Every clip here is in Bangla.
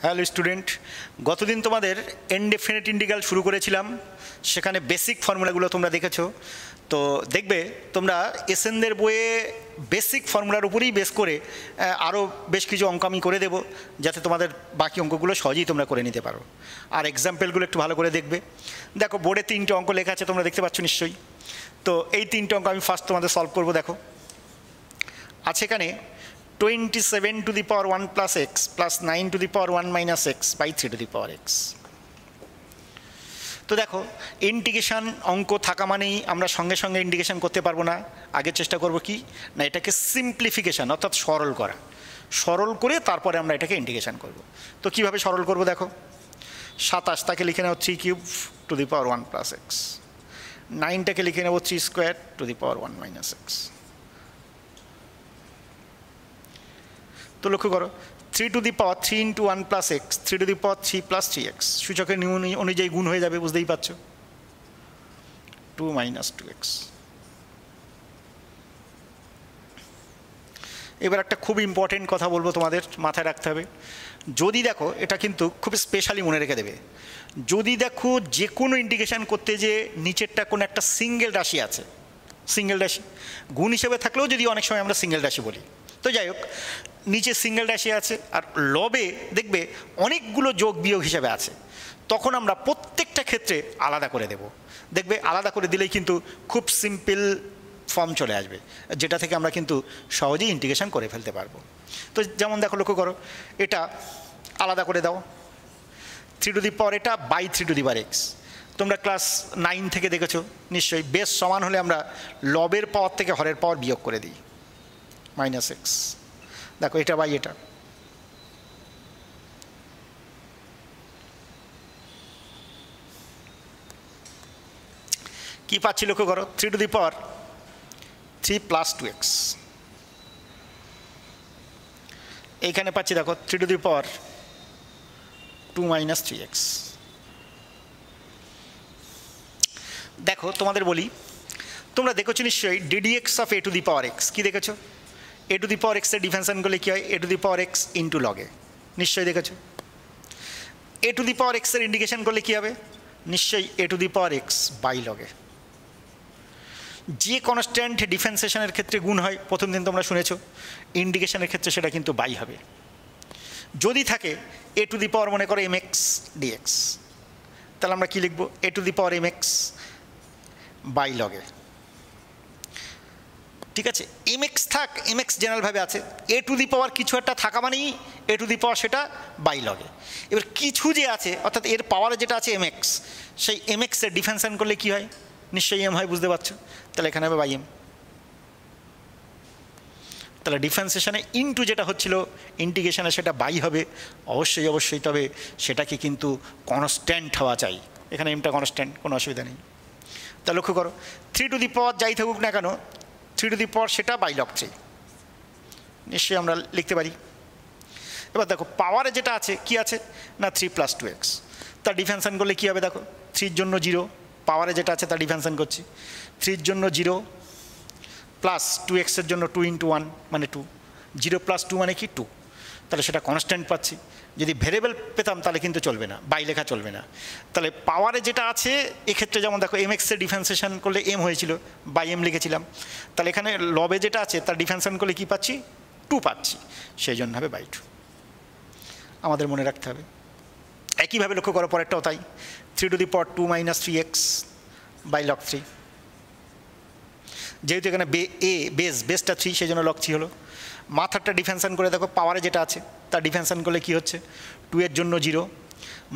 হ্যালো স্টুডেন্ট, গতদিন তোমাদের ইনডেফিনিট ইন্টিগ্রাল শুরু করেছিলাম, সেখানে বেসিক ফর্মুলাগুলো তোমরা দেখেছো। তো দেখবে তোমরা এসএনদের বইয়ে বেসিক ফর্মুলার উপরেই বেস করে আরও বেশ কিছু অঙ্ক আমি করে দেবো, যাতে তোমাদের বাকি অঙ্কগুলো সহজেই তোমরা করে নিতে পারো। আর এক্সাম্পলগুলো একটু ভালো করে দেখবে। দেখো বোর্ডে 3টে অঙ্ক লেখা আছে, তোমরা দেখতে পাচ্ছ নিশ্চয়ই। তো এই 3টে অঙ্ক আমি ফার্স্ট তোমাদের সলভ করবো। দেখো আছে এখানে 27 to the power 1 plus x plus 9 to the power 1 minus x by 3 to the power x। তো দেখো ইন্টিগ্রেশন অঙ্ক থাকা মানেই আমরা সঙ্গে সঙ্গে ইন্টিগ্রেশন করতে পারবো না। আগে চেষ্টা করব কি না, এটাকে সিম্পলিফিকেশন অর্থাৎ সরল করা, সরল করে তারপরে আমরা এটাকে ইন্টিগ্রেশন করব। তো কিভাবে সরল করব দেখো, 27 তাকে লিখে নেব 3 cube to the power 1 plus X, 9টাকে লিখে নেব 3 square to the power 1 minus X. তো লক্ষ্য করো 3 to the power 3 into 1 plus X, 3 to the power 3 plus 3x, সূচকের নিয়ম অনুযায়ী গুণ হয়ে যাবে, বুঝতেই পারছো, 2 মাইনাস 2x। এবার একটা খুব ইম্পর্টেন্ট কথা বলবো, তোমাদের মাথায় রাখতে হবে। যদি দেখো, এটা কিন্তু খুব স্পেশালি মনে রেখে দেবে, যদি দেখো যে কোনো ইন্টিগ্রেশন করতে যে নিচেরটা কোনো একটা সিঙ্গেল রাশি আছে, সিঙ্গেল রাশি গুণ হিসেবে থাকলেও যদি অনেক সময় আমরা সিঙ্গেল রাশি বলি, তো যাই হোক নিচে সিঙ্গেল রাশি আছে আর লবে দেখবে অনেকগুলো যোগ বিয়োগ হিসেবে আছে, তখন আমরা প্রত্যেকটা ক্ষেত্রে আলাদা করে দেব। দেখবে আলাদা করে দিলেই কিন্তু খুব সিম্পল ফর্ম চলে আসবে, যেটা থেকে আমরা কিন্তু সহজেই ইন্টিগ্রেশন করে ফেলতে পারবো। তো যেমন দেখো, লক্ষ্য করো, এটা আলাদা করে দাও, 3 টু দি পাওয়ার এটা by 3 to the power x. তোমরা ক্লাস 9 থেকে দেখেছো নিশ্চয়ই, বেশ সমান হলে আমরা লবের পাওয়ার থেকে হরের পাওয়ার বিয়োগ করে দিই, মাইনাস এক্স। দেখো এটা বাই এটা, কি পাচ্ছি লক্ষ্য করো, 3 to the power 3 plus 2x। এইখানে পাচ্ছি দেখো 3 to the power 2 minus 3x। দেখো তোমাদের বলি, তোমরা দেখেছো নিশ্চয়ই ddx of A to the power x, কি দেখেছো? এ টু দি পাওয়ার এক্সের ডিফারেন্সিয়েশন করলে কী হয়? A to the power X into log E, নিশ্চয়ই দেখেছো। এ টু দি পাওয়ার এক্সের ইন্ডিকেশন করলে কী হবে? নিশ্চয়ই A to the power X by log E. যে কনস্ট্যান্ট ডিফারেন্সিয়েশনের ক্ষেত্রে গুণ হয় প্রথম দিন তোমরা শুনেছো, ইন্ডিকেশনের ক্ষেত্রে সেটা কিন্তু বাই হবে। যদি থাকে এ টু দি পাওয়ার মনে করো এম এক্স ডিএক্স, তাহলে আমরা কী লিখবো? A to the power M X by log E, ঠিক আছে। এম এক্স থাক, এম এক্স জেনারেলভাবে আছে, এ টু দি পাওয়ার কিছু একটা থাকা মানেই এ টু দি পাওয়ার সেটা বাই লগে। এবার কিছু যে আছে অর্থাৎ এর পাওয়ারে যেটা আছে এম এক্স, সেই এম এক্সের ডিফারেন্সিয়েশন করলে কী হয়? নিশ্চয়ই এম হয়, বুঝতে পারছো। তাহলে এখানে হবে বাই এম। তাহলে ডিফারেন্সিয়েশনে ইনটু যেটা হচ্ছিল ইন্টিগ্রেশনে সেটা বাই হবে অবশ্যই অবশ্যই, তবে সেটাকে কিন্তু কনস্ট্যান্ট হওয়া চাই। এখানে এমটা কনস্ট্যান্ট, কোনো অসুবিধা নেই। তা লক্ষ্য করো 3 টু দি পাওয়ার যাই থাকুক না কেন, 3 টু দি পাওয়ার সেটা বাই লগ 3 নিশ্চয়ই আমরা লিখতে পারি। এবার দেখো পাওয়ারে যেটা আছে কি আছে না 3 প্লাস 2x, তার ডিফারেন্সিয়েশন করলে কী হবে? দেখো 3 জন্য 0, পাওয়ারে যেটা আছে তার ডিফারেন্সিয়েশন করছি, 3 জন্য 0 প্লাস 2x-এর জন্য 2 ইন্টু 1 মানে 2, 0 প্লাস 2 মানে কি 2, তাহলে সেটা কনস্ট্যান্ট পাচ্ছি। যদি ভেরিয়েবল পেতাম তাহলে কিন্তু চলবে না, বাই লেখা চলবে না। তাহলে পাওয়ারে যেটা আছে এক্ষেত্রে যেমন দেখো এম এক্সের ডিফারেন্সিয়েশন করলে এম হয়েছিল, বাই এম লিখেছিলাম, তাহলে এখানে লবে যেটা আছে তার ডিফারেন্সিয়েশন করলে কী পাচ্ছি? 2 পাচ্ছি, সেই জন্য হবে বাই 2, আমাদের মনে রাখতে হবে। একইভাবে লক্ষ্য করো পরেরটাও তাই, 3 to the power 2 minus 3x by log 3, যেহেতু এখানে বেসটা 3 সেই জন্য লগ 3 হলো। মাথারটা ডিফারেন্সিয়েশন করে দেখো পাওয়ারে যেটা আছে তার ডিফারেন্সিয়েশন করলে কী হচ্ছে? 2 এর জন্য 0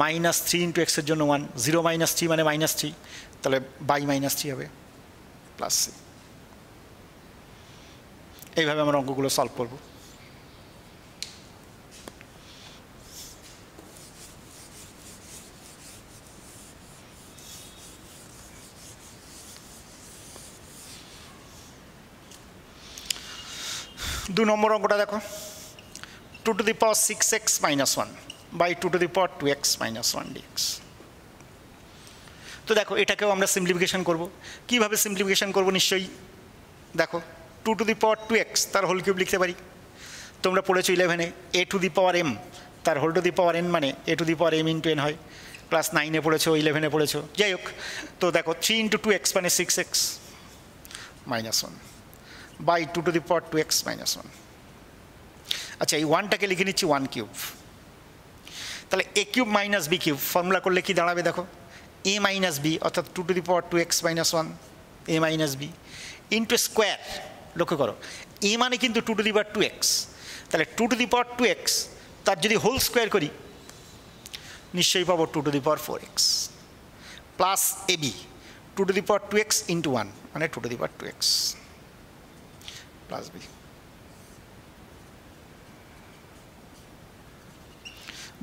মাইনাস 3 ইন্টু এক্সের জন্য 1, 0 মাইনাস 3 মানে মাইনাস 3, তাহলে বাই মাইনাস 3 হবে প্লাস 3। এইভাবে আমরা অঙ্কগুলো সলভ করব। দু নম্বর অঙ্কটা দেখো, 2 to the power 6x minus 1 by 2 to the power 2x minus 1 dx। তো দেখো এটাকেও আমরা সিম্পলিফিকেশন করব। কীভাবে সিম্পলিফিকেশন করব? নিশ্চয়ই দেখো 2 টু দি পাওয়ার 2x তার হোল কিউব লিখতে পারি। তোমরা পড়েছো 11-এ a to the power m তার whole to the power n মানে a to the power m into n হয়। ক্লাস 9-এ পড়েছো, 11-এ পড়েছো, যাই হোক। তো দেখো 3 ইন্টু 2x মানে 6x minus 1 by 2 to the power 2x minus 1। আচ্ছা, এই 1টাকে লিখে নিচ্ছি 1 কিউব। তাহলে a cube minus b cube formula করলে কি দাঁড়াবে দেখো, a মাইনাস b অর্থাৎ 2 to the power 2x minus 1 a minus b into square. লক্ষ্য করো a মানে কিন্তু 2 টু দি পাওয়ার 2x, তাহলে 2 টু দি পাওয়ার 2x তার যদি হোল স্কোয়ার করি নিশ্চয়ই পাবো 2 to the power 4x plus ab 2 to the power 2x into 1 মানে 2 to the power 2x plus b।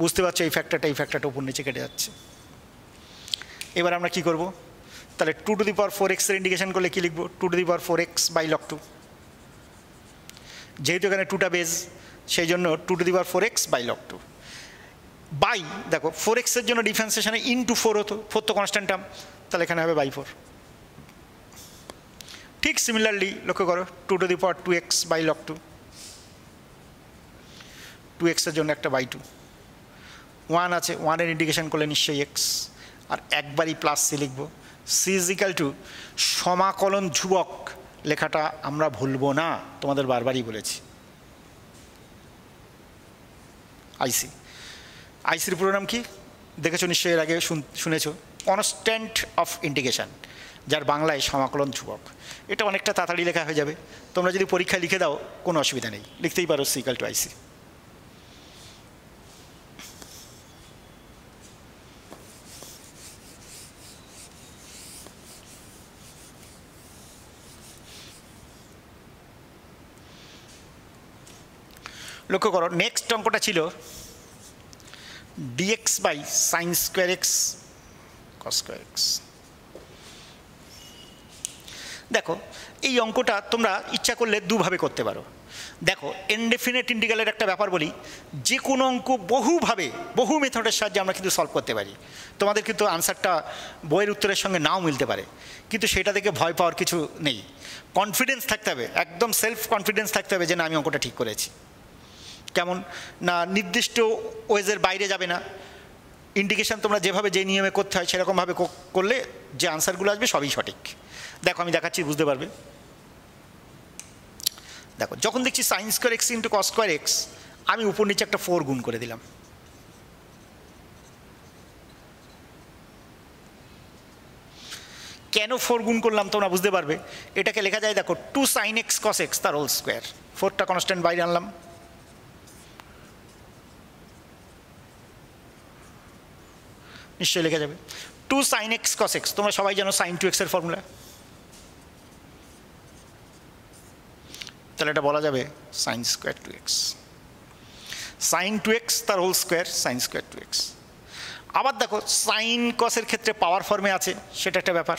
বুঝতে পারছো এই ফ্যাক্টরটা উপর নিচে কেটে যাচ্ছে। এবার আমরা কি করব, তাহলে 2 টু দি পাওয়ার 4x এর ইন্ডিকেশন করলে কি লিখবো, 2 to the power 4x by log 2। যেহেতু এখানে 2টা বেজ সেই জন্য 2 to the power 4x by log 2 by দেখো 4x এর জন্য ডিফারেন্সিয়েশনে ইন্টু 4 হতো, 4 তো কনস্ট্যান্ট টার্ম, তাহলে এখানে হবে বাই 4। ঠিক সিমিলারলি লক্ষ্য করো 2 to the power 2x by log 2, 2x এর জন্য একটা বাই 2, 1 আছে, 1 এর ইন্ডিকেশন করলে নিশ্চয়ই x, আর একবারই প্লাস সি লিখবো। সি ইজ ইকাল টু সমাকলন ধ্রুবক লেখাটা আমরা ভুলবো না, তোমাদের বারবারই বলেছি। আইসির পুরো নাম কি দেখেছো নিশ্চয়ই, এর আগে শুনেছো, কনস্ট্যান্ট অফ ইন্টিগ্রেশন, যার বাংলায় সমাকলন ধ্রুবক। এটা অনেকটা তাড়াতাড়ি লেখা হয়ে যাবে, তোমরা যদি পরীক্ষায় লিখে দাও কোনো অসুবিধা নেই, লিখতেই পারো সি ইকাল টু আইসি। লক্ষ্য করো নেক্সট অঙ্কটা ছিল dx by sine square x cos square x. দেখো এই অঙ্কটা তোমরা ইচ্ছা করলে দুভাবে করতে পারো। দেখো ইনডেফিনিট ইন্টিগ্রালের একটা ব্যাপার বলি, যে কোনো অঙ্ক বহু মেথডের সাহায্যে আমরা কিন্তু সলভ করতে পারি। তোমাদের কিন্তু আনসারটা বইয়ের উত্তরের সঙ্গে নাও মিলতে পারে, কিন্তু সেটা থেকে ভয় পাওয়ার কিছু নেই। কনফিডেন্স থাকতে হবে, একদম সেলফ কনফিডেন্স থাকতে হবে যে না আমি অঙ্কটা ঠিক করেছি। কেমন না, নির্দিষ্ট ওয়েজের বাইরে যাবে না, ইন্ডিকেশন তোমরা যেভাবে যে নিয়মে করতে হয় সেরকমভাবে করলে যে আনসারগুলো আসবে সবই সঠিক। দেখো আমি দেখাচ্ছি, বুঝতে পারবে। দেখো যখন দেখছি sign square x into cos square x, আমি উপর নিচে একটা 4 গুণ করে দিলাম। কেন 4 গুণ করলাম তোমরা বুঝতে পারবে। এটাকে লেখা যায় দেখো 2 সাইন এক্স কস এক্স তার হোল স্কোয়ার, 4টা কনস্ট্যান্ট বাইরে আনলাম, নিশ্চয়ই লেখা যাবে 2 সাইন এক্স কস এক্স। তোমরা সবাই জানো সাইন 2x এর ফর্মুলা, তাহলে এটা বলা যাবে sine square 2x, sign 2x তার whole square sine square 2x। আবার দেখো সাইন কসের ক্ষেত্রে পাওয়ার ফর্মে আছে, সেটা একটা ব্যাপার।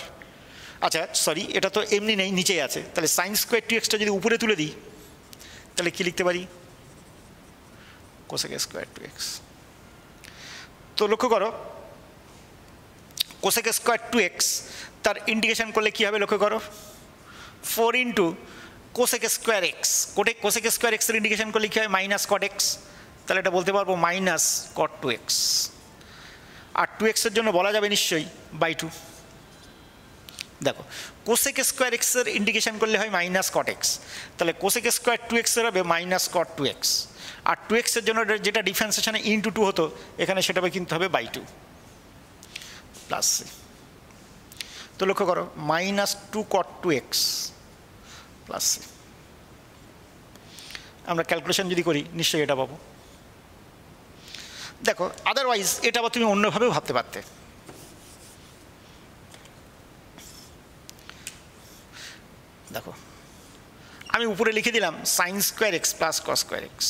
আচ্ছা সরি, এটা তো এমনি নেই, নিচেই আছে, তাহলে সাইন স্কোয়ার 2xটা যদি উপরে তুলে দিই তাহলে কি লিখতে পারি, কোসেক স্কোয়ার 2x। তো লক্ষ্য করো কোসেক স্কোয়ার 2x তার ইন্টিগ্রেশন করলে কী হবে, লক্ষ্য করো 4 into cosec square x, cosec square এক্সের ইন্টিগ্রেশন করলে কী হয় মাইনাস কট এক্স, তাহলে এটা বলতে পারবো মাইনাস কট 2x। আর 2x এর জন্য বলা যাবে নিশ্চয়ই বাই 2। দেখো কোসেক স্কোয়ার এক্সের ইন্টিগ্রেশন করলে হয় মাইনাস কট এক্স, তাহলে কোসেক স্কোয়ার 2x এর হবে মাইনাস কট 2x। আর 2x এর জন্য যেটা ডিফারেন্সিয়েশনে ইন্টু 2 হতো, এখানে সেটা কিন্তু হবে বাই 2 প্লাস সি। তো লক্ষ্য করো মাইনাস 2 কট 2x প্লাস সি। আমরা ক্যালকুলেশন যদি করি নিশ্চয়ই এটা পাবো। দেখো আদারওয়াইজ এটা আবার তুমি অন্যভাবেও ভাবতে পারতে। দেখো আমি উপরে লিখে দিলাম sine square x plus cos square x.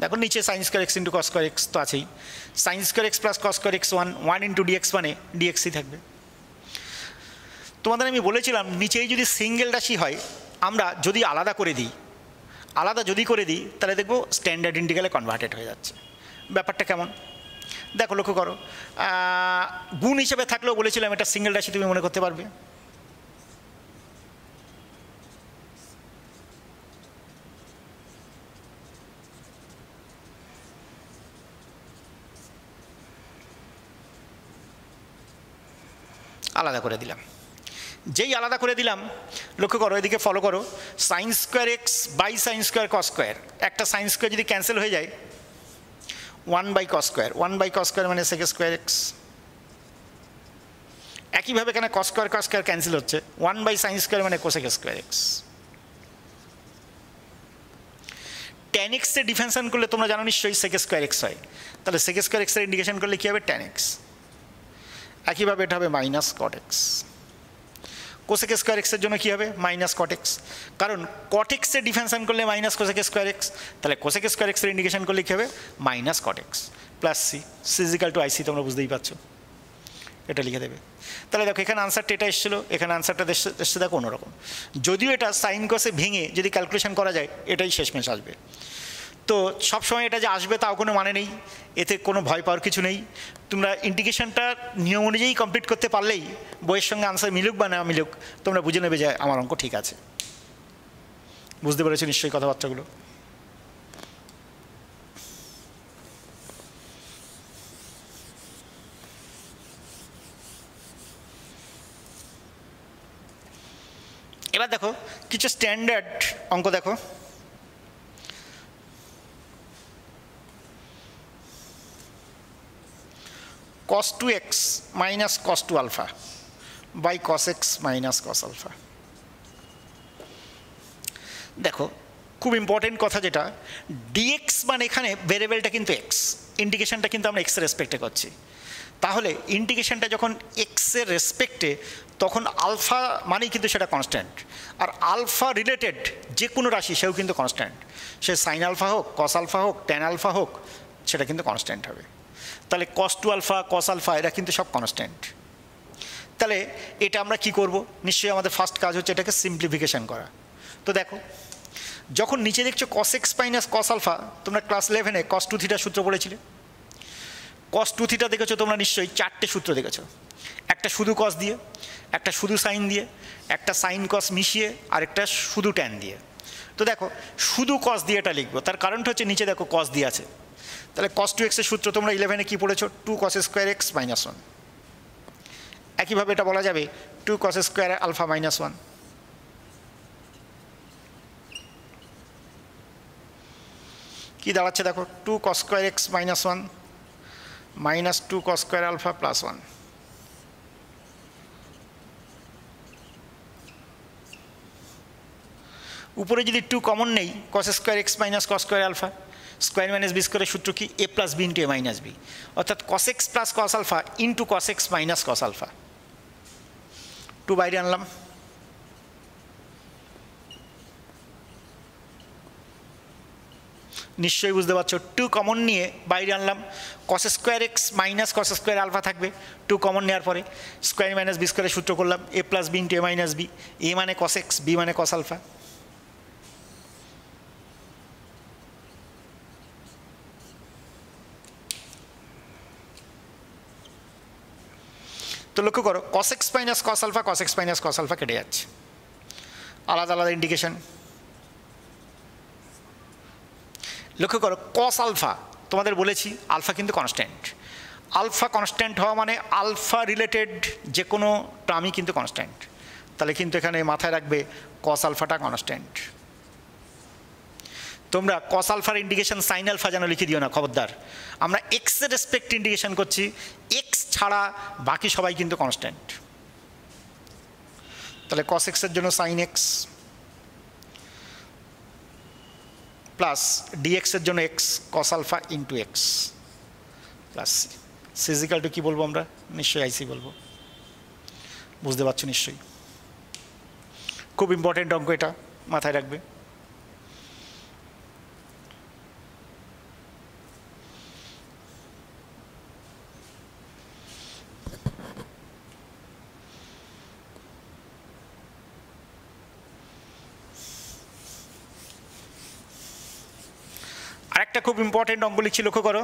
দেখো নিচে sine square x into cos square x তো আছেই, sine square x plus cos square x 1 into dx মানে ডিএক্সই থাকবে। তোমাদের আমি বলেছিলাম নিচেই যদি সিঙ্গেল রাশি হয় আমরা যদি আলাদা করে দিই তাহলে দেখবো স্ট্যান্ডার্ড ইন্টিগ্রালে কনভার্টেড হয়ে যাচ্ছে। ব্যাপারটা কেমন দেখো লক্ষ্য করো, গুণ হিসেবে থাকলেও বলেছিলাম এটা সিঙ্গেল রাশি তুমি মনে করতে পারবে। আলাদা করে দিলাম। যেই আলাদা করে দিলাম, লক্ষ্য করো এদিকে, ফলো করো, sine square x by sine square cos square, একটা সাইন স্কোয়ার যদি ক্যান্সেল হয়ে যায়, 1/cos স্কোয়ার, 1/cos স্কোয়ার মানে সেক স্কোয়ার এক্স। একইভাবে এখানে কস স্কোয়ার ক্যান্সেল হচ্ছে, 1/sin স্কোয়ার মানে cosec square x. tan x এর ডিফারেন্সিয়েশন করলে তোমরা জানো নিশ্চয়ই সেক স্কোয়ার এক্স হয়, তাহলে সেক স্কোয়ার এক্সের ইন্ডিকেশন করলে কী হবে, tan x। একইভাবে এটা হবে minus cot x. Cosec square এক্সের জন্য কী হবে, মাইনাস কট এক্স, কারণ কট এক্সের ডিফারেন্সিয়েশন করলে মাইনাস কোসেক স্কোয়ার এক্স, তাহলে কোসেক স্কোয়ার এক্সের ইন্ডিকেশন করলে কী হবে, minus cot X plus C, C is equal to IC, তোমরা বুঝতেই পারছো, এটা লিখে দেবে। তাহলে দেখো এখানে আনসারটা এটা এসেছিলো, এখানে আনসারটা এসছে দেখো অন্যরকম। যদিও এটা সাইন কসে ভেঙে যদি ক্যালকুলেশন করা যায়, এটাই শেষমেশ আসবে। তো সবসময় এটা যে আসবে তাও কোনো মানে নেই, এতে কোনো ভয় পাওয়ার কিছু নেই। তোমরা ইন্টিগ্রেশনটা নিয়ম অনুযায়ী কমপ্লিট করতে পারলেই বইয়ের সঙ্গে আনসার মিলুক বা না মিলুক, তোমরা বুঝে নেবে যে আমার অঙ্ক ঠিক আছে। বুঝতে পেরেছো নিশ্চয়ই কথাবার্তাগুলো? এবার দেখো কিছু স্ট্যান্ডার্ড অঙ্ক দেখো। cos 2x minus cos 2 alpha by cos x minus cos alpha। দেখো খুব ইম্পর্টেন্ট কথা যেটা, dx মানে এখানে ভেরিয়েবলটা কিন্তু x, ইন্টিগ্রেশনটা কিন্তু আমরা x এর রেসপেক্টে করছি। তাহলে ইন্টিগ্রেশনটা যখন x এর রেসপেক্টে, তখন আলফা মানেই কিন্তু সেটা কনস্ট্যান্ট, আর আলফা রিলেটেড যে কোনো রাশি সেও কিন্তু কনস্ট্যান্ট, সে সাইন আলফা হোক, কস আলফা হোক, ট্যান আলফা হোক, সেটা কিন্তু কনস্ট্যান্ট হবে। তাহলে cos 2 আলফা, কস আলফা এরা কিন্তু সব কনস্ট্যান্ট। তাহলে এটা আমরা কি করব, নিশ্চয়ই আমাদের ফার্স্ট কাজ হচ্ছে এটাকে সিম্পলিফিকেশন করা। তো দেখো যখন নিচে দেখছো cos x minus cos alpha, তোমরা ক্লাস 11-এ cos 2 থিটা সূত্র পড়েছিলে। cos 2 থিটা দেখেছো তোমরা নিশ্চয়ই, 4টে সূত্র দেখেছো, একটা শুধু cos দিয়ে, একটা শুধু সাইন দিয়ে, একটা সাইন cos মিশিয়ে, আর একটা শুধু ট্যান দিয়ে। তো দেখো শুধু cos দিয়ে এটা লিখবো, তার কারণটা হচ্ছে নিচে দেখো cos দিয়ে আছে। তাহলে cos 2x এর সূত্র তোমরা 11-এ কী পড়েছো, 2 cos স্কোয়ার এক্স মাইনাস 1। একইভাবে এটা বলা যাবে 2 cos স্কোয়ার আলফা মাইনাস 1। কী দাঁড়াচ্ছে দেখো, 2 cos square x minus 1 minus 2 cos square alpha plus 1। উপরে যদি 2 কমন নেই, cos square x minus cos square alpha, square minus B স্কোয়ারের সূত্র কি, a plus B into A minus B, অর্থাৎ cos x plus cos alpha into cos x minus cos alpha. 2 বাইরে আনলাম, নিশ্চয়ই বুঝতে পারছো, 2 কমন নিয়ে বাইরে আনলাম, cos square x minus cos square alpha থাকবে, 2 কমন নেওয়ার পরে স্কোয়ার মাইনাস বি স্কোয়ারের সূত্র করলাম, a plus B into A minus B, A মানে cos x, বি মানে cos আলফা। তো লক্ষ্য করো cos x minus cos alpha, cos x minus cos alpha কেটে যাচ্ছে, আলাদা আলাদা ইন্ডিকেশন। লক্ষ্য করো cos আলফা, তোমাদের বলেছি আলফা কিন্তু কনস্ট্যান্ট, আলফা কনস্ট্যান্ট হওয়া মানে আলফা রিলেটেড যে কোনো টার্মই কিন্তু কনস্ট্যান্ট। তাহলে কিন্তু এখানে মাথায় রাখবে cos আলফাটা কনস্ট্যান্ট। তোমরা cos আলফার ইন্ডিকেশন সাইন আলফা যেন লিখে দিও না, খবরদার। আমরা এক্স এর রেসপেক্ট ইন্ডিকেশন করছি, এক্স ছাড়া বাকি সবাই কিন্তু কনস্ট্যান্ট। তাহলে cos x এর জন্য সাইন এক্স প্লাস ডিএক্স এর জন্য X cos alpha into X plus C, C is equal to কী বলবো আমরা, নিশ্চয়ই আইসি বলবো। বুঝতে পারছো নিশ্চয়ই, খুব ইম্পর্টেন্ট অঙ্ক এটা, মাথায় রাখবে। আরেকটা খুব ইম্পর্টেন্ট অঙ্ক লিখছি, লক্ষ্য করো।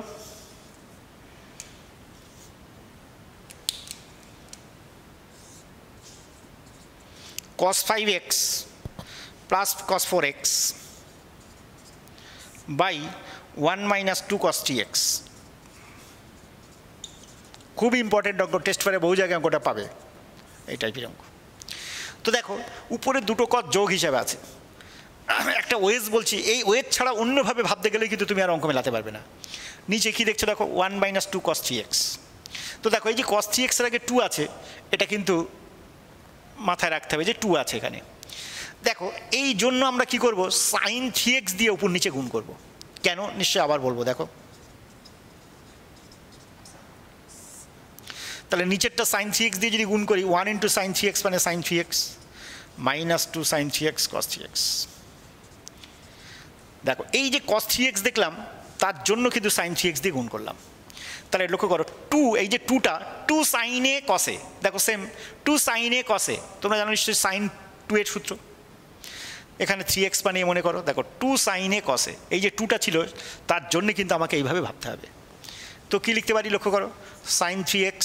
cos 5x plus cos 4x by 1 minus 2 cos 3x। খুব ইম্পর্টেন্ট অঙ্ক, টেস্ট পেপারে বহু জায়গায় অঙ্কটা পাবে। এই টাইপের অঙ্ক। তো দেখো উপরে দুটো কস যোগ হিসাবে আছে, একটা ওয়েজ বলছি, এই ওয়েজ ছাড়া অন্যভাবে ভাবতে গেলে কিন্তু তুমি আর অঙ্ক মেলাতে পারবে না। নিচে কি দেখছো দেখো 1 - 2 cos 3x। তো দেখো এই যে cos 3x এর আগে 2 আছে, এটা কিন্তু মাথায় রাখতে হবে যে 2 আছে এখানে। দেখো এই জন্য আমরা কি করব, sin 3x দিয়ে উপর নিচে গুণ করব। কেন নিশ্চয়ই আবার বলবো। দেখো তাহলে নিচেরটা sin 3x দিয়ে যদি গুণ করি, 1 × sin 3x মানে sin 3x -2 sin 3x cos 3x। দেখো এই যে cos 3x দেখলাম, তার জন্য কিন্তু sin 3x দিয়ে গুণ করলাম। তাহলে লক্ষ্য করো 2, এই যে 2টা 2 sin a cos a, দেখো same 2 sin a cos a, তোমরা জানো নিশ্চয়ই sin 2 এর সূত্র। এখানে 3x বানিয়ে মনে করো, দেখো 2 sin a cos a, এই যে 2টা ছিল তার জন্য কিন্তু আমাকে এইভাবে ভাবতে হবে। তো কি লিখতে পারি লক্ষ্য করো, sin 3x